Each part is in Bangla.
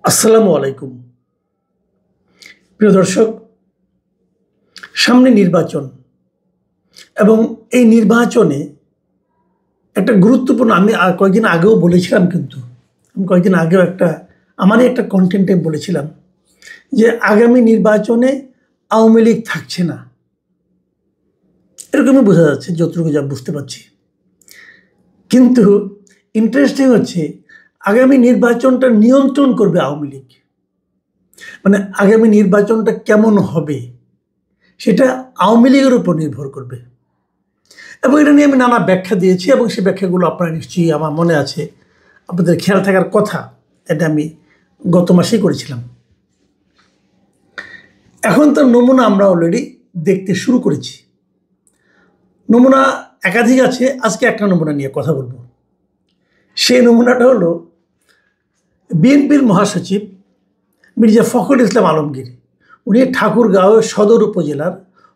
আসসালামু আলাইকুম। প্রিয় দর্শক, সামনে নির্বাচন এবং এই নির্বাচনে একটা গুরুত্বপূর্ণ আমি কয়েকদিন আগেও বলেছিলাম আমি কয়েকদিন আগেও আমারই একটা কনটেন্টে বলেছিলাম যে আগামী নির্বাচনে আওয়ামী লীগ থাকছে না। এরকমই বোঝা যাচ্ছে যতটুকু যা বুঝতে পারছি। কিন্তু ইন্টারেস্টিং হচ্ছে আগামী নির্বাচনটা নিয়ন্ত্রণ করবে আওয়ামী লীগ। মানে আগামী নির্বাচনটা কেমন হবে সেটা আওয়ামী লীগের উপর নির্ভর করবে এবং এটা নিয়ে আমি নানা ব্যাখ্যা দিয়েছি এবং সেই ব্যাখ্যাগুলো আপনারা নিশ্চয়ই আমার মনে আছে, আপনাদের খেয়াল থাকার কথা। এটা আমি গত মাসেই করেছিলাম। এখন তার নমুনা আমরা অলরেডি দেখতে শুরু করেছি। নমুনা একাধিক আছে, আজকে একটা নমুনা নিয়ে কথা বলবো। সেই নমুনাটা হলো বিএনপির মহাসচিব মির্জা ফখরুল ইসলাম আলমগীর। উনি ঠাকুরগাঁও সদর উপজেলার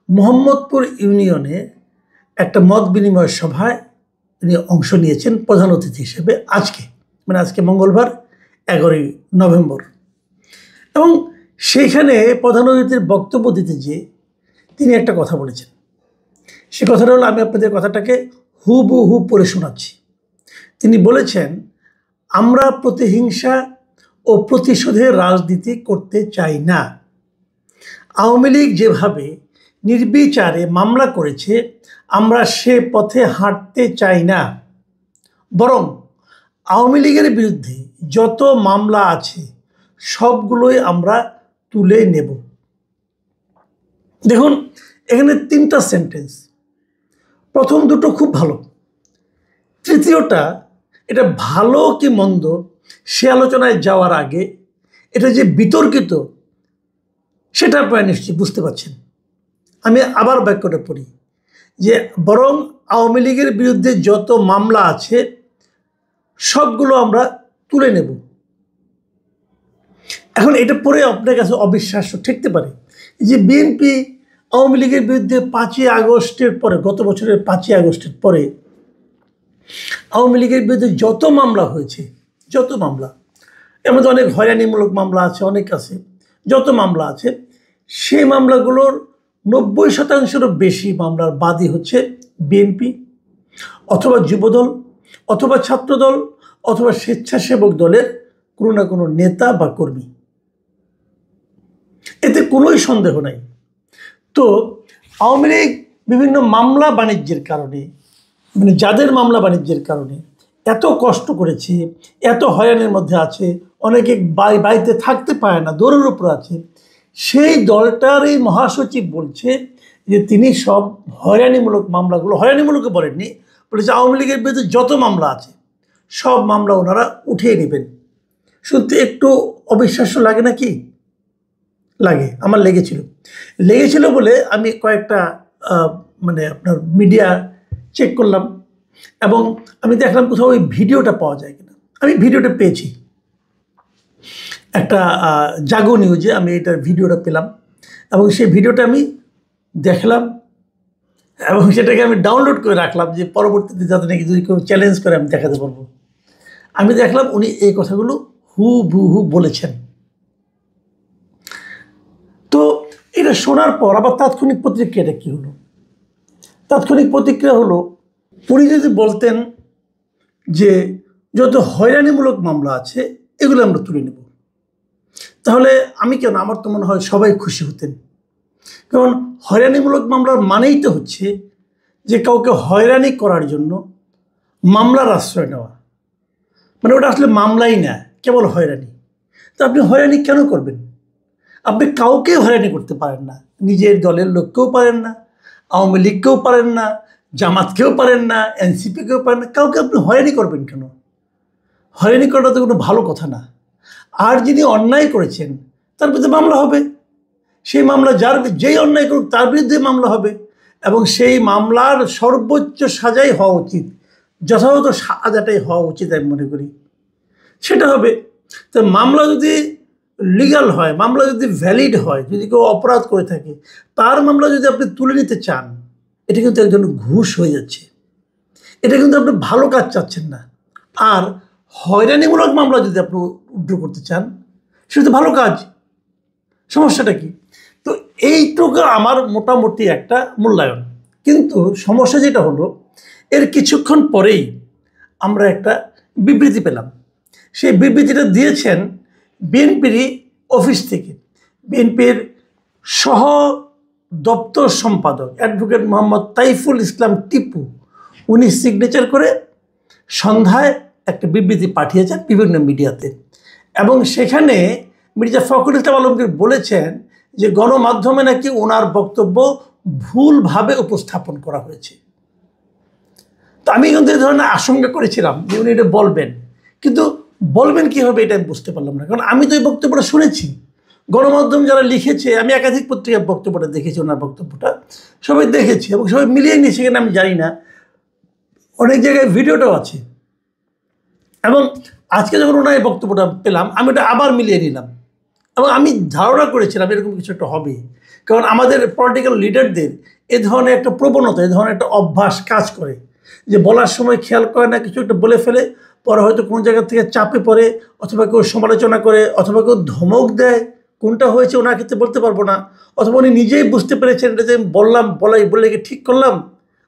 মোহাম্মদপুর ইউনিয়নে একটা মত বিনিময় সভায় তিনি অংশ নিয়েছেন প্রধান অতিথি হিসেবে আজকে মঙ্গলবার 11ই নভেম্বর। এবং সেইখানে প্রধান অতিথির বক্তব্য দিতে গিয়ে তিনি একটা কথা বলেছেন। সে কথাটা হলো, আমি আপনাদের কথাটাকে হুবহু পড়ে শোনাচ্ছি। তিনি বলেছেন, আমরা প্রতিহিংসা ও প্রতিশোধের রাজনীতি করতে চাই না। আওয়ামী লীগ যেভাবে নির্বিচারে মামলা করেছে, আমরা সে পথে হাঁটতে চাই না। বরং আওয়ামী লীগের বিরুদ্ধে যত মামলা আছে সবগুলোই আমরা তুলে নেব। দেখুন, এখানে 3টা সেন্টেন্স। প্রথম দুটো খুব ভালো, তৃতীয়টা এটা ভালো কি মন্দ সে আলোচনায় যাওয়ার আগে এটা যে বিতর্কিত সেটা আপনারা নিশ্চয়ই বুঝতে পারছেন। আমি আবার বাক্যটা পড়ি যে বরং আওয়ামী লীগের বিরুদ্ধে যত মামলা আছে সবগুলো আমরা তুলে নেব। এখন এটা পড়ে আপনার কাছে অবিশ্বাস্য ঠেকতে পারে যে বিএনপি আওয়ামী লীগের বিরুদ্ধে 5ই আগস্টের পরে, গত বছরের 5ই আগস্টের পরে আওয়ামী লীগের বিরুদ্ধে যত মামলা হয়েছে, যত মামলা, এর মধ্যে অনেক হয়রানিমূলক মামলা আছে, অনেক আছে, যত মামলা আছে সেই মামলাগুলোর 90%-এরও বেশি মামলার বাদী হচ্ছে বিএনপি অথবা যুবদল অথবা ছাত্রদল অথবা স্বেচ্ছাসেবক দলের কোনো না কোনো নেতা বা কর্মী। এতে কোনোই সন্দেহ নাই। তো আওয়ামী লীগ বিভিন্ন মামলা বাণিজ্যের কারণে, মানে যাদের মামলা বাণিজ্যের কারণে এত কষ্ট করেছে, এত হয়রানির মধ্যে আছে, অনেকে বাড়িতে থাকতে পারে না, দৌড়ের উপর আছে, সেই দলটার এই মহাসচিব বলছে যে তিনি সব হয়রানিমূলক মামলাগুলো, হয়রানিমূলকও বলেননি, বলেছে আওয়ামী লীগের বিরুদ্ধে যত মামলা আছে সব মামলা ওনারা উঠিয়ে নেবেন। শুনতে একটু অবিশ্বাস্য লাগে না? কি লাগে? আমার লেগেছিল বলে আমি কয়েকটা মানে আপনার মিডিয়া চেক করলাম এবং আমি দেখলাম কোথাও ওই ভিডিওটা পাওয়া যায় কিনা। আমি ভিডিওটা পেয়েছি, একটা জাগো নিউজে আমি এটার ভিডিওটা পেলাম এবং সেই ভিডিওটা আমি দেখলাম এবং সেটাকে আমি ডাউনলোড করে রাখলাম যে পরবর্তীতে যাতে নাকি যদি কেউ চ্যালেঞ্জ করে আমি দেখাতে পারবো। আমি দেখলাম উনি এই কথাগুলো হুবহু বলেছেন। তো এটা শোনার পর আবার তাৎক্ষণিক প্রতিক্রিয়াটা কী হলো? তাৎক্ষণিক প্রতিক্রিয়া হলো, উনি যদি বলতেন যে যত হয়রানিমূলক মামলা আছে এগুলো আমরা তুলে নেব, তাহলে আমার তো মনে হয় সবাই খুশি হতেন। কারণ হয়রানিমূলক মামলার মানেই তো হচ্ছে যে কাউকে হয়রানি করার জন্য মামলার আশ্রয় নেওয়া। মানে ওটা আসলে মামলাই না, কেবল হয়রানি। তো আপনি হয়রানি কেন করবেন? আপনি কাউকে হয়রানি করতে পারেন না, নিজের দলের লোককেও পারেন না, আওয়ামী লীগকেও পারেন না, জামাতকেও পারেন না, এনসিপিকেও পারেন না, কাউকে আপনি হয়রানি করবেন কেন? হয়রানি করাটা তো কোনো ভালো কথা না। আর যিনি অন্যায় করেছেন তার বিরুদ্ধে মামলা হবে, সেই মামলা যেই অন্যায় করুক তার বিরুদ্ধে মামলা হবে এবং সেই মামলার সর্বোচ্চ সাজাই হওয়া উচিত, যথাযথ সাজাটাই হওয়া উচিত আমি মনে করি। সেটা হবে। তো মামলা যদি লিগাল হয়, মামলা যদি ভ্যালিড হয়, যদি কেউ অপরাধ করে থাকে তার মামলা যদি আপনি তুলে নিতে চান, এটা কিন্তু একজন ঘুষ হয়ে যাচ্ছে। এটা কিন্তু আপনি ভালো কাজ চাচ্ছেন না। আর হয়রানিমূলক মামলা যদি আপনি উদ্ধার করতে চান সেটা তো ভালো কাজ, সমস্যাটা কি? তো এইটুকু আমার মোটামুটি একটা মূল্যায়ন। কিন্তু সমস্যা যেটা হলো, এর কিছুক্ষণ পরেই আমরা একটা বিবৃতি পেলাম। সেই বিবৃতিটা দিয়েছেন বিএনপির অফিস থেকে। বিএনপির সহ দপ্তর সম্পাদক অ্যাডভোকেট মোহাম্মদ তাইফুল ইসলাম টিপু, উনি সিগনেচার করে সন্ধ্যায় একটা বিবৃতি পাঠিয়েছেন বিভিন্ন মিডিয়াতে। এবং সেখানে মির্জা ফখরুল ইসলাম আলমগীর বলেছেন যে গণমাধ্যমে নাকি ওনার বক্তব্য ভুলভাবে উপস্থাপন করা হয়েছে। তো আমি কিন্তু এই ধরনের আশঙ্কা করেছিলাম যে উনি এটা বলবেন, কিন্তু বলবেন কীভাবে এটা আমি বুঝতে পারলাম না। কারণ আমি তো এই বক্তব্যটা শুনেছি, গণমাধ্যম যারা লিখেছে, আমি একাধিক পত্রিকার বক্তব্যটা দেখেছি, ওনার বক্তব্যটা সবাই দেখেছি এবং সবাই মিলিয়ে নিয়েছে কিনা আমি জানি না, অনেক জায়গায় ভিডিওটাও আছে। এবং আজকে যখন ওনার এই বক্তব্যটা পেলাম, আমি ওটা আবার মিলিয়ে নিলাম এবং আমি ধারণা করেছিলাম এরকম কিছু একটা হবে। কারণ আমাদের পলিটিক্যাল লিডারদের এ ধরনের একটা প্রবণতা, এ ধরনের একটা অভ্যাস কাজ করে যে বলার সময় খেয়াল করে না, কিছু একটা বলে ফেলে, পরে হয়তো কোনো জায়গা থেকে চাপে পড়ে, অথবা কেউ সমালোচনা করে, অথবা কেউ ধমক দেয়। কোনটা হয়েছে ওনার ক্ষেত্রে বলতে পারবো না, অথবা উনি নিজেই বুঝতে পেরেছেন এটা যে বললাম, বলে কি ঠিক করলাম,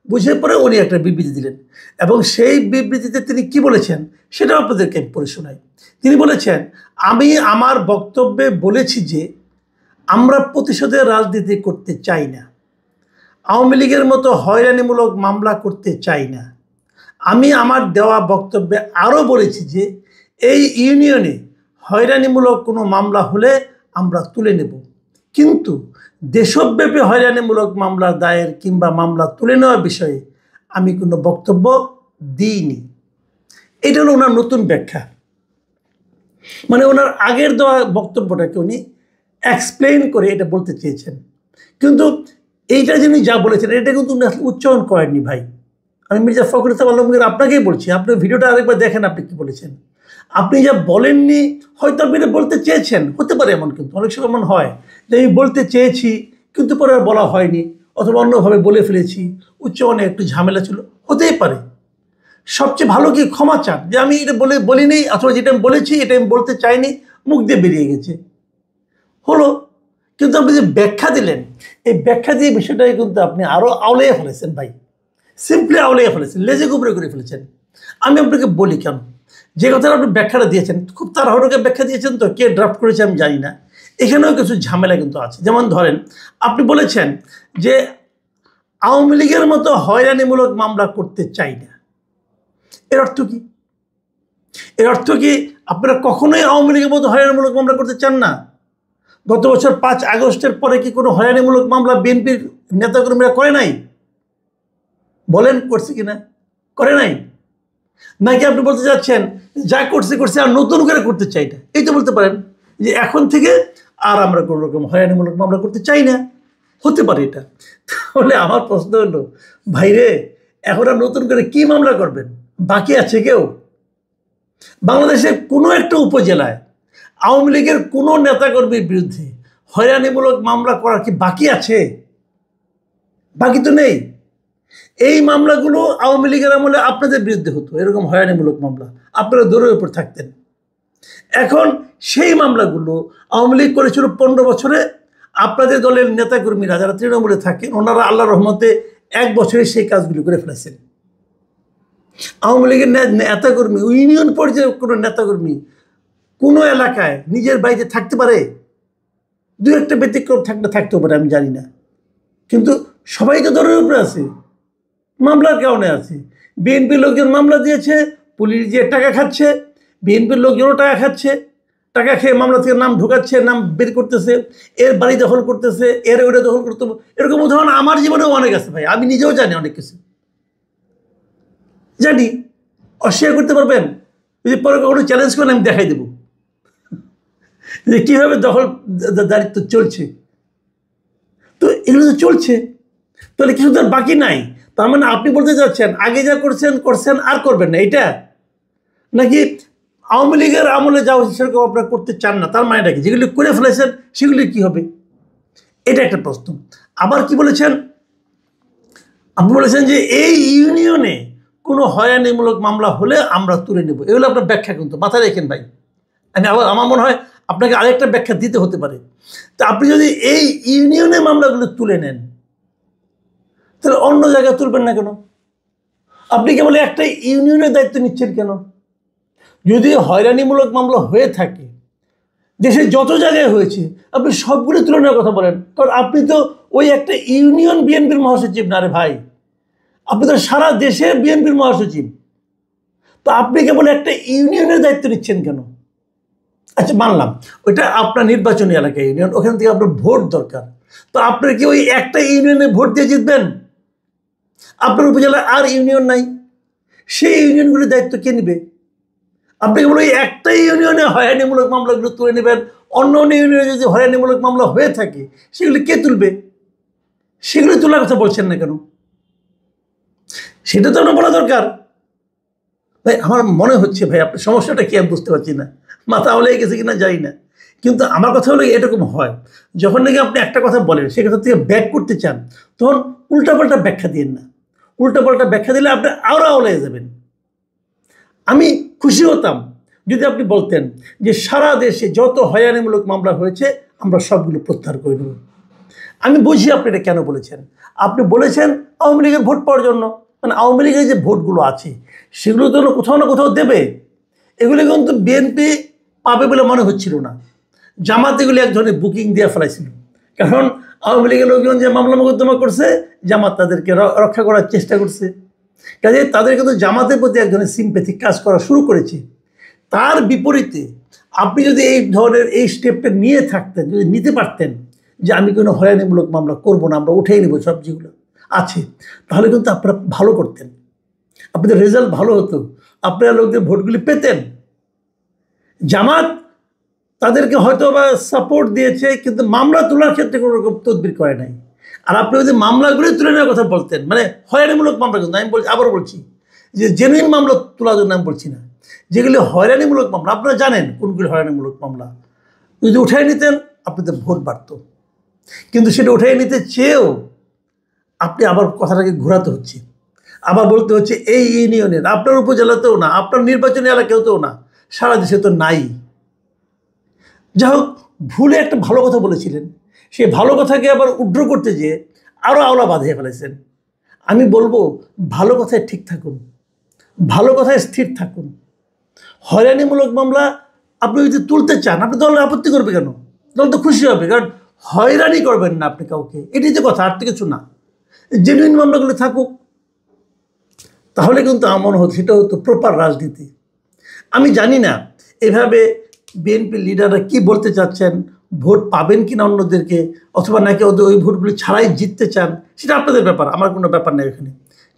বুঝে পরে উনি একটা বিবৃতি দিলেন। এবং সেই বিবৃতিতে তিনি কি বলেছেন সেটাও আপনাদেরকে আমি পড়ে শোনাই। তিনি বলেছেন, আমি আমার বক্তব্যে বলেছি যে আমরা প্রতিশোধের রাজনীতি করতে চাই না, আওয়ামী লীগের মতো হয়রানিমূলক মামলা করতে চাই না। আমি আমার দেওয়া বক্তব্যে আরও বলেছি যে এই ইউনিয়নে হয়রানিমূলক কোনো মামলা হলে আমরা তুলে নেব, কিন্তু দেশব্যাপী হয়রানিমূলক মামলার দায়ের কিংবা মামলা তুলে নেওয়ার বিষয়ে আমি কোনো বক্তব্য দিইনি। এটা হলো ওনার নতুন ব্যাখ্যা। মানে ওনার আগের দেওয়া বক্তব্যটাকে উনি এক্সপ্লেইন করে এটা বলতে চেয়েছেন, কিন্তু এইটা যিনি যা বলেছেন এটা কিন্তু উনি আসলে উচ্চারণ করেননি ভাই। আমি মির্জা ফখরুল ইসলাম আলমগীর আপনাকেই বলছি, আপনি ভিডিওটা আরেকবার দেখেন, আপনি কি বলেছেন। আপনি যা বলেননি হয়তো আপনি এটা বলতে চেয়েছেন, হতে পারে এমন, কিন্তু অনেক সময় এমন হয় যে আমি বলতে চেয়েছি কিন্তু পরে আর বলা হয়নি, অথবা অন্যভাবে বলে ফেলেছি, উচ্চারণে একটু ঝামেলা ছিল, হতেই পারে। সবচেয়ে ভালো কি ক্ষমা চান যে আমি এটা বলিনি, অথবা যেটা আমি বলেছি এটা আমি বলতে চাইনি, মুখ দিয়ে বেরিয়ে গেছে, হলো। কিন্তু আপনি যে ব্যাখ্যা দিলেন, এই ব্যাখ্যা দিয়ে বিষয়টাকে কিন্তু আপনি আরও আউলিয়ে ফেলেছেন ভাই, সিম্পলি আউলিয়ে ফেলেছেন, লেজে গুবরে করে ফেলেছেন। আমি আপনাকে বলি কেন, যে কথাটা আপনি ব্যাখ্যাটা দিয়েছেন খুব তাড়াহুড়োকে ব্যাখ্যা দিয়েছেন, তো কে ড্রাফট করেছে আমি জানি না, এখানেও কিছু ঝামেলা কিন্তু আছে। যেমন ধরেন, আপনি বলেছেন যে আওয়ামী লীগের মতো হয়রানিমূলক মামলা করতে চাই না। এর অর্থ কি? এর অর্থ কি আপনারা কখনোই আওয়ামী লীগের মতো হয়রানিমূলক মামলা করতে চান না? গত বছর 5 আগস্টের পরে কি কোনো হয়রানিমূলক মামলা বিএনপির নেতাকর্মীরা করে নাই? বলেন করছে কিনা? করে নাই। নাকি আপনি বলতে চাচ্ছেন যা করছে আর নতুন করে করতে চাই না? এই তো বলতে পারেন যে এখন থেকে আর আমরা কোনো রকম হয়রানিমূলক মামলা করতে চাই না, হতে পারে এটা। তাহলে আমার প্রশ্ন হলো, ভাইরে এখন আর নতুন করে কি মামলা করবেন? বাকি আছে কেউ? বাংলাদেশের কোনো একটা উপজেলায় আওয়ামী লীগের কোনো নেতাকর্মীর বিরুদ্ধে হয়রানিমূলক মামলা করার কি বাকি আছে? বাকি তো নেই। এই মামলাগুলো আওয়ামী লীগের আমলে আপনাদের বিরুদ্ধে হতো, এরকম হয়রানিমূলক মামলা, আপনারা দৌড়ের উপর থাকতেন। এখন সেই মামলাগুলো আওয়ামী লীগ করেছিল 15 বছরে, আপনাদের দলের নেতাকর্মীরা যারা তৃণমূলে থাকেন ওনারা আল্লাহ রহমতে 1 বছরে সেই কাজগুলি করে ফেলেছেন। আওয়ামী লীগের নেতাকর্মী, ইউনিয়ন পর্যায়ে কোনো নেতাকর্মী কোনো এলাকায় নিজের বাড়িতে থাকতে পারে? 2-1টা ব্যতিক্রম থাকতেও পারে, আমি জানি না, কিন্তু সবাই তো দৌড়ের উপরে আছে, মামলার কারণে আছে। বিএনপির লোকজন মামলা দিয়েছে, পুলিশ যে টাকা খাচ্ছে, বিএনপির লোকজনও টাকা খাচ্ছে, টাকা খেয়ে মামলা থেকে নাম ঢোকাচ্ছে, নাম বের করতেছে, এর বাড়ি দখল করতেছে, এর ওটা দখল করতে। এরকম উদাহরণ আমার জীবনেও অনেক আছে ভাই, আমি নিজেও জানি অনেক কিছু, জানি। অস্বীকার করতে পারবেন? যদি পরে কখনো চ্যালেঞ্জ করেন আমি দেখাই দেবো যে কীভাবে দখল দারিত্ব চলছে। তো এগুলো তো চলছে, তাহলে কিছু তো বাকি নাই। তার মানে আপনি বলতে চাচ্ছেন আগে যা করছেন আর করবেন না, এটা নাকি আওয়ামী লীগের আমলে যা হচ্ছে সেরকম আপনারা করতে চান না? তার মানেটা কি? যেগুলি করে ফেলেছেন সেগুলি কি হবে? এটা একটা প্রশ্ন। আবার কি বলেছেন? আপনি বলেছেন যে এই ইউনিয়নে কোনো হয়রানিমূলক মামলা হলে আমরা তুলে নেব, এগুলো আপনার ব্যাখ্যা কিন্তু মাথায় রেখেন ভাই। আমার মনে হয় আপনাকে আরেকটা ব্যাখ্যা দিতে হতে পারে। তা আপনি যদি এই ইউনিয়নের মামলাগুলো তুলে নেন, তাহলে অন্য জায়গায় তুলবেন না কেন? আপনি কেবল একটা ইউনিয়নের দায়িত্ব নিচ্ছেন কেন? যদি হয়রানিমূলক মামলা হয়ে থাকে, দেশে যত জায়গায় হয়েছে, আপনি সবগুলো তুলনার কথা বলেন। কারণ আপনি তো ওই একটা ইউনিয়ন বিএনপির মহাসচিব না রে ভাই, আপনি তো সারা দেশের বিএনপির মহাসচিব। তো আপনি কেবল একটা ইউনিয়নের দায়িত্ব নিচ্ছেন কেন? আচ্ছা মানলাম ওইটা আপনার নির্বাচনী এলাকা ইউনিয়ন, ওখান থেকে আপনার ভোট দরকার। তো আপনার কি ওই একটা ইউনিয়নে ভোট দিয়ে জিতবেন? আপনার উপজেলায় আর ইউনিয়ন নাই, সেই ইউনিয়নগুলির দায়িত্ব কে নেবে? আপনি কেবল ওই একটা ইউনিয়নে হয়রানিমূলক মামলাগুলো তুলে নেবেন, অন্য অন্য ইউনিয়নে যদি হয়রানিমূলক মামলা হয়ে থাকে সেগুলি কে তুলবে? সেগুলি তোলার কথা বলছেন না কেন? সেটা তো আপনার বলা দরকার। ভাই আমার মনে হচ্ছে ভাই আপনার সমস্যাটা কি আমি বুঝতে পারছি না, মাথা হলে গেছে কিনা জানি না। কিন্তু আমার কথা হলো এরকম হয়, যখন নাকি আপনি একটা কথা বলেন সে কথা থেকে ব্যাক করতে চান, তখন উল্টাপাল্টা ব্যাখ্যা দিন না। উল্টাপাল্টা ব্যাখ্যা দিলে আপনি আরও আওলায় যাবেন। আমি খুশি হতাম যদি আপনি বলতেন যে সারা দেশে যত হয়রানিমূলক মামলা হয়েছে আমরা সবগুলো প্রত্যাহার করে নেব। আমি বুঝি আপনি এটা কেন বলেছেন। আপনি বলেছেন আওয়ামী লীগের ভোট পাওয়ার জন্য, মানে আওয়ামী লীগের যে ভোটগুলো আছে সেগুলো তো কোথাও না কোথাও দেবে। এগুলো কিন্তু বিএনপি পাবে বলে মনে হচ্ছিল না। জামাত এগুলি এক ধরনের বুকিং দিয়ে ফেলাইছিল, কারণ আওয়ামী লীগের লোকজন যে মামলা মোকদ্দমা করছে জামাত তাদেরকে রক্ষা করার চেষ্টা করছে। কাজে তাদের কিন্তু জামাতের প্রতি এক ধরনের সিম্প্যাথি কাজ করা শুরু করেছে। তার বিপরীতে আপনি যদি এই ধরনের এই স্টেপটা নিয়ে থাকতেন, যদি নিতে পারতেন যে আমি কোনো হয়রানিমূলক মামলা করব না, আমরা উঠেই নেব সব যেগুলো আছে, তাহলে কিন্তু আপনারা ভালো করতেন, আপনাদের রেজাল্ট ভালো হতো, আপনারা লোকদের ভোটগুলি পেতেন। জামাত তাদেরকে হয়তো বা সাপোর্ট দিয়েছে, কিন্তু মামলা তোলার ক্ষেত্রে কোনো রকম তদবির করে নাই। আর আপনি যদি মামলাগুলি তুলে নেওয়ার কথা বলতেন, মানে হয়রানিমূলক মামলা, কিন্তু আমি বলছি, আবারও বলছি যে জেনুইন মামলা তোলার জন্য আমি বলছি না, যেগুলি হয়রানিমূলক মামলা আপনারা জানেন কোনগুলি হয়রানিমূলক মামলা, যদি উঠাই নিতেন আপনাদের ভোট বাড়ত। কিন্তু সেটা উঠাই নিতে চেয়েও আপনি আবার কথাটাকে ঘোরাতে হচ্ছে, আবার বলতে হচ্ছে এই ইউনিয়নের, আপনার উপজেলাতেও না, আপনার নির্বাচনী এলাকাতেও না, সারা দেশে তো নাই। যাই হোক, ভুলে একটা ভালো কথা বলেছিলেন, সেই ভালো কথাকে আবার উড্র করতে যেয়ে আরও আওলা বাঁধিয়ে ফেলেছেন। আমি বলবো ভালো কথায় ঠিক থাকুন, ভালো কথায় স্থির থাকুন। হয়রানিমূলক মামলা আপনি যদি তুলতে চান, আপনি দল আপত্তি করবে কেন? দল তো খুশি হবে, কারণ হয়রানি করবেন না আপনি কাউকে, এটি যে কথা, আর তো কিছু না। জেনুইন মামলাগুলো থাকুক, তাহলে কিন্তু আমার মনে হতো সেটা হতো প্রপার রাজনীতি। আমি জানি না এভাবে বিএনপি লিডাররা কি বলতে চাচ্ছেন, ভোট পাবেন কি না অন্যদেরকে, অথবা নাকি ওদের ওই ভোটগুলি ছাড়াই জিততে চান, সেটা আপনাদের ব্যাপার, আমার কোনো ব্যাপার নেই এখানে।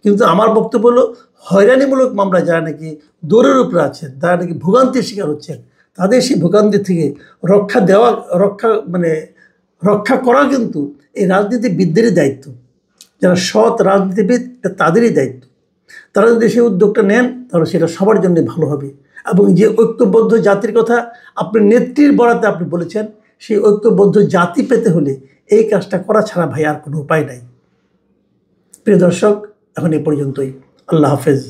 কিন্তু আমার বক্তব্য হলো হয়রানিমূলক মামলা যারা নাকি দৌড়ের উপরে আছেন, যারা নাকি ভোগান্তির শিকার হচ্ছেন, তাদের সেই ভোগান্তি থেকে রক্ষা করা কিন্তু এই রাজনীতিবিদদেরই দায়িত্ব। যারা সৎ রাজনীতিবিদ তাদেরই দায়িত্ব। তারা যদি সেই উদ্যোগটা নেন তাহলে সেটা সবার জন্য ভালো হবে। এবং যে ঐক্যবদ্ধ জাতির কথা আপনি নেত্রীর বরাতে আপনি বলেছেন, সেই ঐক্যবদ্ধ জাতি পেতে হলে এই কাজটা করা ছাড়া ভাই আর কোনো উপায় নাই। প্রিয় দর্শক, এখন এই পর্যন্তই। আল্লাহ হাফেজ।